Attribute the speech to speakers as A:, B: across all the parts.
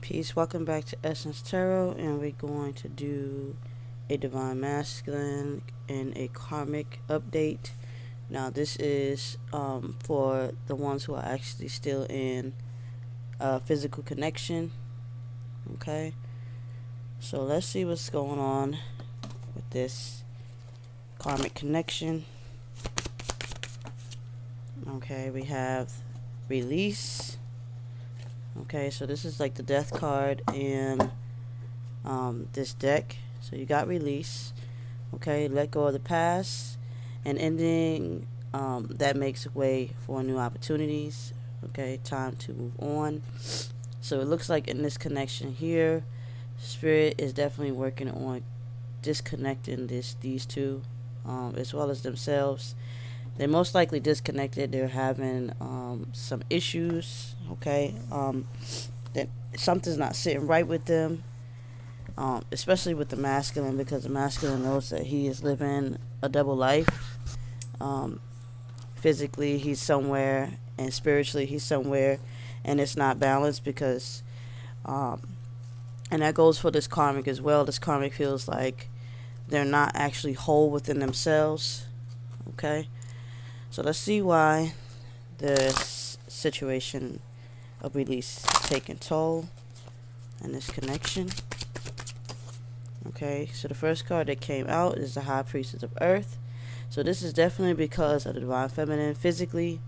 A: Peace. Welcome back to Essence Tarot, and we're going to do a Divine Masculine and a Karmic update. Now, this is for the ones who are actually still in physical connection. Okay, so let's see what's going on with this Karmic connection. Okay, we have release. Okay, so this is like the death card in this deck. So you got release. Okay, let go of the past and ending that makes way for new opportunities. Okay, time to move on. So it looks like in this connection here, Spirit is definitely working on disconnecting these two as well as themselves. They're most likely disconnected. They're having some issues, okay? That something's not sitting right with them, especially with the masculine, because the masculine knows that he is living a double life. Physically, he's somewhere, and spiritually, he's somewhere, and it's not balanced because, and that goes for this karmic as well. This karmic feels like they're not actually whole within themselves, okay? So let's see why this situation of release is taking toll in this connection. Okay, so the first card that came out is the High Priestess of Earth. So this is definitely because of the Divine Feminine. Physically,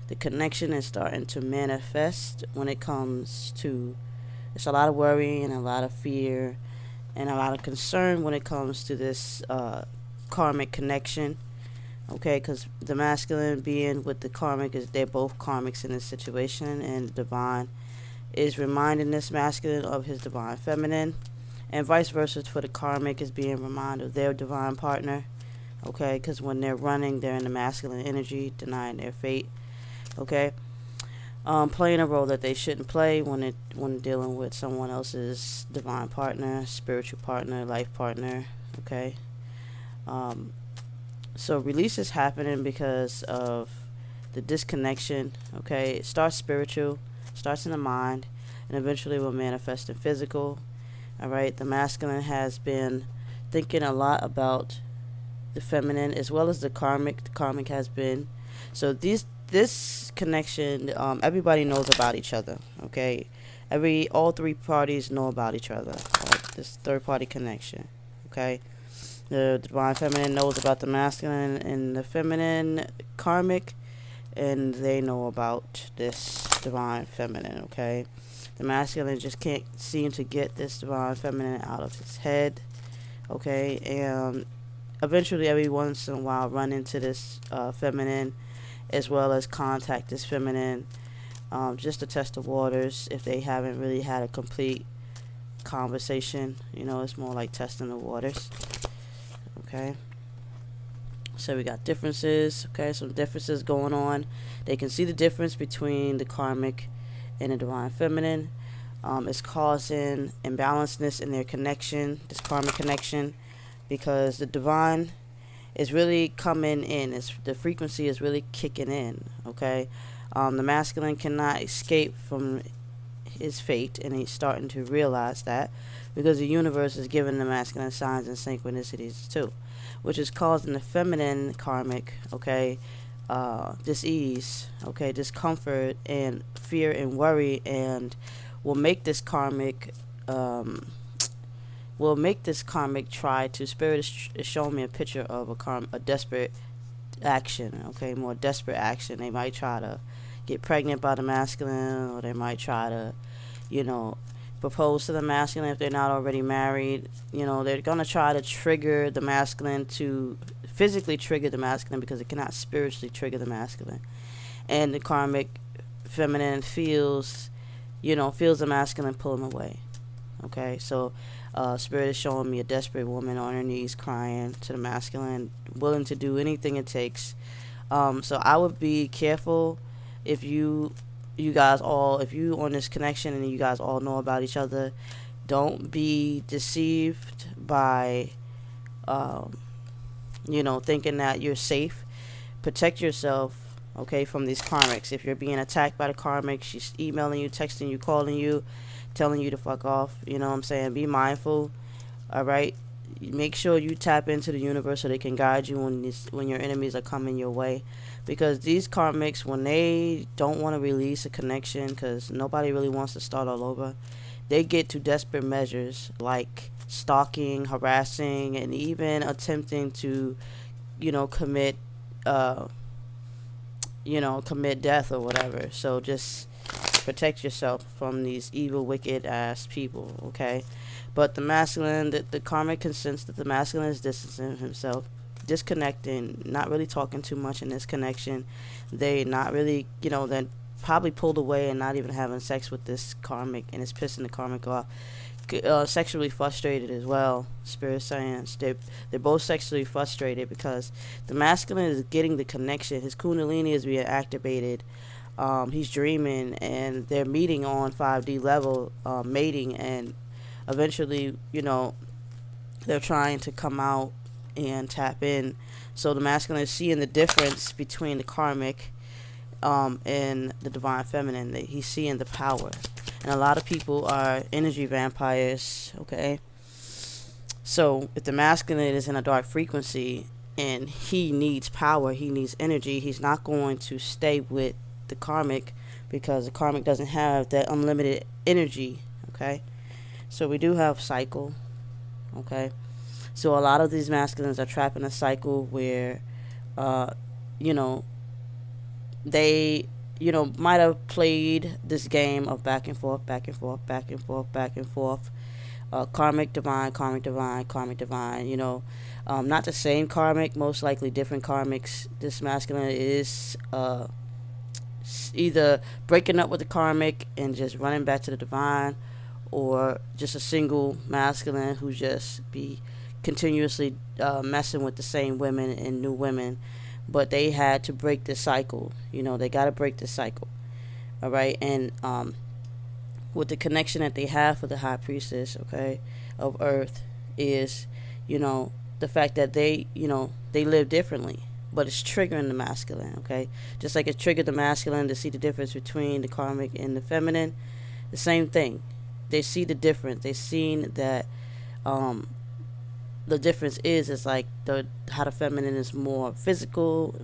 A: the connection is starting to manifest when it comes to, it's a lot of worry and a lot of fear and a lot of concern when it comes to this karmic connection. Okay, because the masculine being with the karmic is they're both karmics in this situation, and the divine is reminding this masculine of his divine feminine, and vice versa for the karmic is being reminded of their divine partner. Okay, because when they're running, they're in the masculine energy, denying their fate. Okay, playing a role that they shouldn't play when dealing with someone else's divine partner, spiritual partner, life partner. Okay. So release is happening because of the disconnection. Okay, it starts spiritual, starts in the mind, and eventually will manifest in physical. All right, the masculine has been thinking a lot about the feminine as well as the karmic. The karmic has been, so this connection, everybody knows about each other. Okay, all three parties know about each other. Right? This third party connection. Okay. The divine feminine knows about the masculine and the feminine karmic, and they know about this divine feminine, okay? The masculine just can't seem to get this divine feminine out of his head, okay? And eventually, every once in a while, run into this feminine as well as contact this feminine just to test the waters if they haven't really had a complete conversation. You know, it's more like testing the waters. Okay, so we got differences. Okay, some differences going on. They can see the difference between the karmic and the divine feminine. It's causing imbalanceness in their connection, this karmic connection, because the divine is really coming in. The frequency is really kicking in. Okay, the masculine cannot escape from his fate, and he's starting to realize that because the universe is giving the masculine signs and synchronicities too, which is causing the feminine karmic, okay, dis-ease, okay, discomfort and fear and worry, and will make this karmic try to, spirit is showing me a picture of a desperate action, okay, more desperate action. They might try to get pregnant by the masculine, or they might try to, propose to the masculine if they're not already married. They're going to try to trigger the masculine, to physically trigger the masculine, because it cannot spiritually trigger the masculine. And the karmic feminine feels the masculine pull him away. Okay, so spirit is showing me a desperate woman on her knees crying to the masculine, willing to do anything it takes. So I would be careful if you on this connection and you guys all know about each other. Don't be deceived by thinking that you're safe. Protect yourself, okay, from these karmics. If you're being attacked by the karmic, she's emailing you, texting you, calling you, telling you to fuck off. You know what I'm saying? Be mindful. All right. Make sure you tap into the universe so they can guide you when your enemies are coming your way, because these karmics, when they don't want to release a connection, because nobody really wants to start all over, they get to desperate measures like stalking, harassing, and even attempting to, commit, uh, commit death or whatever. So just protect yourself from these evil, wicked ass people, okay? But the masculine, the karmic consents that the masculine is distancing himself, disconnecting, not really talking too much in this connection. They not really, then probably pulled away and not even having sex with this karmic, and it's pissing the karmic off. Sexually frustrated as well. Spirit science, they're both sexually frustrated because the masculine is getting the connection. His kundalini is being activated. He's dreaming, and they're meeting on 5D level, mating, and eventually, they're trying to come out and tap in. So the masculine is seeing the difference between the karmic and the divine feminine. He's seeing the power. And a lot of people are energy vampires, okay? So if the masculine is in a dark frequency and he needs power, he needs energy, he's not going to stay with the karmic because the karmic doesn't have that unlimited energy, okay? So we do have cycle, okay? So a lot of these masculines are trapped in a cycle where, they, might have played this game of back and forth, back and forth, back and forth, back and forth. Karmic, divine, karmic, divine, karmic, divine, not the same karmic, most likely different karmics. This masculine is either breaking up with the karmic and just running back to the divine, or just a single masculine who just be continuously messing with the same women and new women. But they had to break the cycle. They got to break the cycle. All right. And with the connection that they have for the high priestess, okay, of earth is, the fact that they live differently, but it's triggering the masculine, okay? Just like it triggered the masculine to see the difference between the karmic and the feminine, the same thing. They see the difference. They've seen that the difference is like how the feminine is more physical,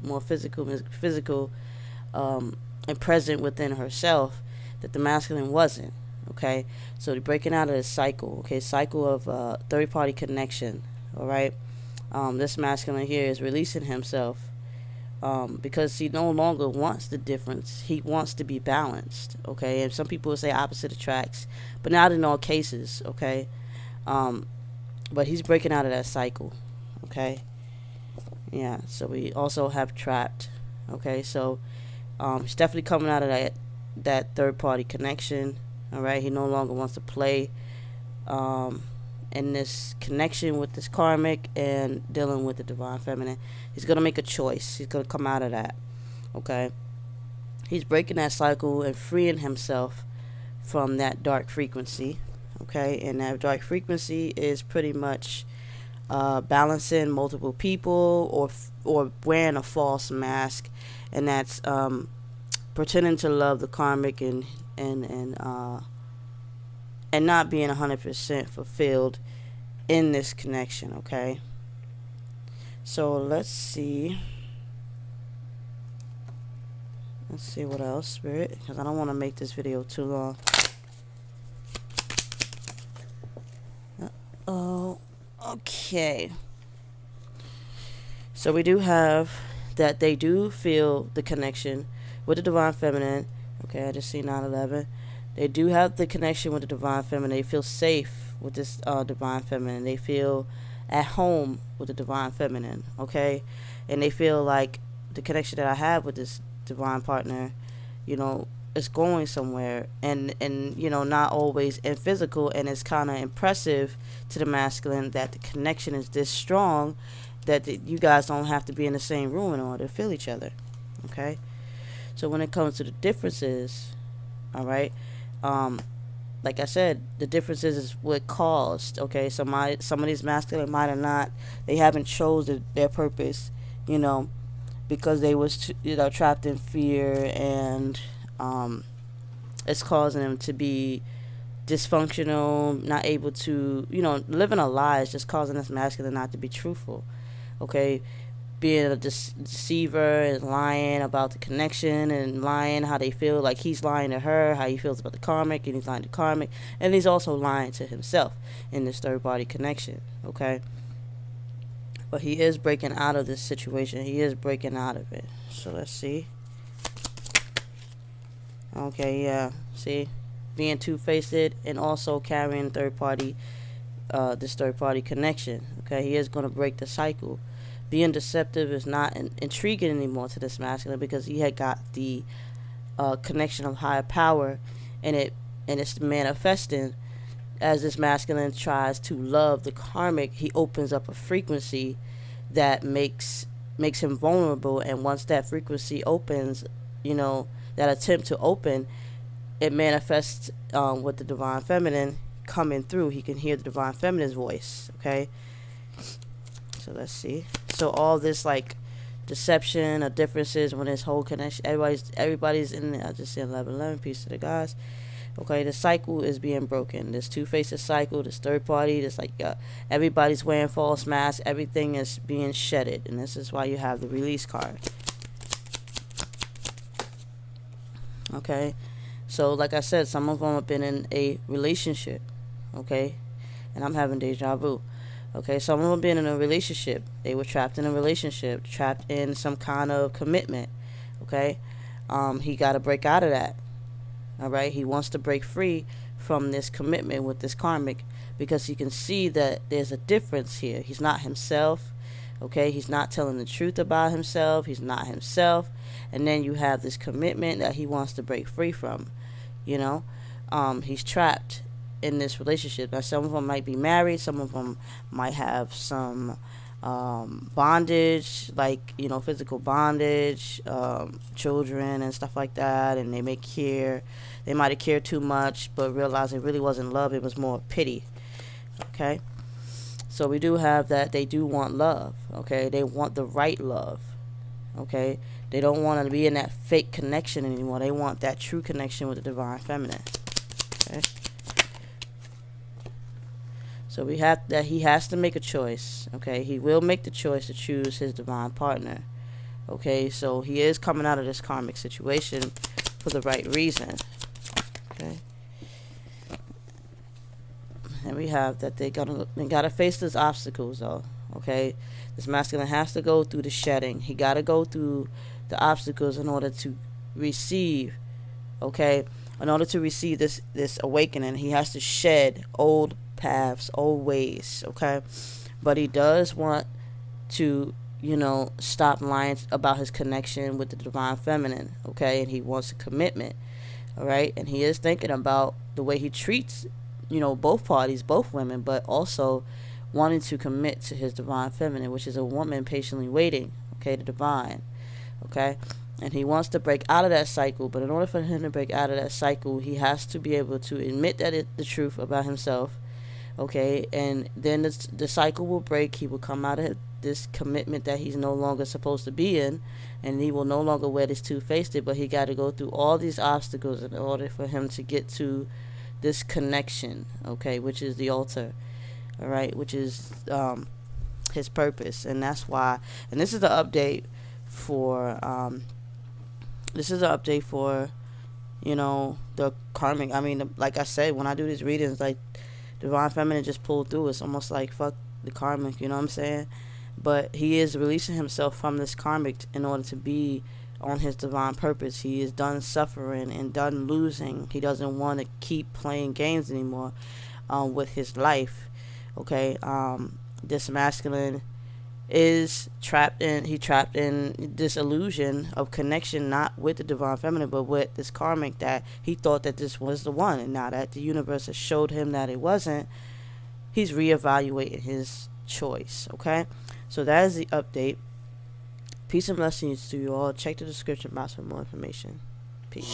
A: and present within herself, that the masculine wasn't. Okay, so they're breaking out of this cycle. Okay, cycle of third party connection. All right, this masculine here is releasing himself because he no longer wants the difference. He wants to be balanced. Okay, and some people will say opposite attracts, but not in all cases. Okay, but he's breaking out of that cycle. Okay, yeah. So we also have trapped. Okay, so he's definitely coming out of that third party connection. All right, he no longer wants to play in this connection with this karmic and dealing with the divine feminine. He's going to make a choice. He's going to come out of that. Okay, he's breaking that cycle and freeing himself from that dark frequency. Okay, and that dark frequency is pretty much balancing multiple people or wearing a false mask, and that's pretending to love the karmic and not being 100% fulfilled in this connection. Okay, so let's see what else, Spirit, because I don't want to make this video too long. Oh, okay. So we do have that they do feel the connection with the divine feminine. Okay, I just see 9/11. They do have the connection with the divine feminine. They feel safe with this divine feminine. They feel at home with the divine feminine. Okay, and they feel like the connection that I have with this divine partner, is going somewhere, and not always in physical, and it's kind of impressive to the masculine that the connection is this strong that you guys don't have to be in the same room in order to feel each other. Okay, so when it comes to the differences, all right, like I said, the differences is what caused. Okay, some of these masculine might have not, they haven't chosen their purpose, because they was trapped in fear, and it's causing them to be dysfunctional, not able to, living a lie is just causing this masculine not to be truthful. Okay, being a deceiver and lying about the connection and lying how they feel, like he's lying to her, how he feels about the karmic, and he's lying to karmic, and he's also lying to himself in this third party connection. Okay, but he is breaking out of this situation. He is breaking out of it. So let's see. Okay, yeah, see, being two-faced and also carrying this third party connection. Okay, he is going to break the cycle. Being deceptive is not intriguing anymore to this masculine, because he had got the connection of higher power, and it's manifesting as this masculine tries to love the karmic. He opens up a frequency that makes him vulnerable, and once that frequency opens, that attempt to open, it manifests with the divine feminine coming through. He can hear the divine feminine's voice. Okay, so let's see. So all this like deception or differences when this whole connection, everybody's in there. I just said 11 piece to the guys. Okay, the cycle is being broken. This two-faced cycle, this third party, this like everybody's wearing false masks. Everything is being shedded, and this is why you have the release card. Okay, so like I said, some of them have been in a relationship. Okay, and I'm having deja vu. Okay, some of them have been in a relationship. They were trapped in a relationship, trapped in some kind of commitment. Okay, he got to break out of that. All right, he wants to break free from this commitment with this karmic, because he can see that there's a difference here. He's not himself. Okay, he's not telling the truth about himself. He's not himself. And then you have this commitment that he wants to break free from. He's trapped in this relationship. Now, some of them might be married. Some of them might have some bondage, like, physical bondage, children and stuff like that. And they might have cared too much, but realized it really wasn't love. It was more pity. Okay. So we do have that. They do want love. Okay. They want the right love. Okay. They don't want to be in that fake connection anymore. They want that true connection with the divine feminine. Okay. So we have that he has to make a choice. Okay. He will make the choice to choose his divine partner. Okay. So he is coming out of this karmic situation for the right reason. Okay. And we have that they gotta face those obstacles though. Okay. This masculine has to go through the shedding. He gotta go through the obstacles in order to receive. Okay. In order to receive this awakening, he has to shed old paths, old ways. Okay. But he does want to, stop lying about his connection with the divine feminine. Okay. And he wants a commitment. All right. And he is thinking about the way he treats, both parties, both women, but also wanting to commit to his divine feminine, which is a woman patiently waiting. Okay. The divine. Okay. And he wants to break out of that cycle. But in order for him to break out of that cycle, he has to be able to admit the truth about himself. Okay. And then the cycle will break. He will come out of this commitment that he's no longer supposed to be in, and he will no longer wear this two-faced, but he got to go through all these obstacles in order for him to get to this connection, okay, which is the altar, all right, which is his purpose. And that's why, and this is the update for the karmic. I mean, like I said, when I do these readings, like divine feminine just pulled through. It's almost like fuck the karmic, you know what I'm saying? But he is releasing himself from this karmic in order to be on his divine purpose. He is done suffering and done losing. He doesn't want to keep playing games anymore with his life. Okay, this masculine is trapped in this illusion of connection, not with the divine feminine, but with this karmic, that he thought that this was the one. And now that the universe has showed him that it wasn't, he's reevaluating his choice. Okay, so that is the update. Peace and blessings to you all. Check the description box for more information. Peace.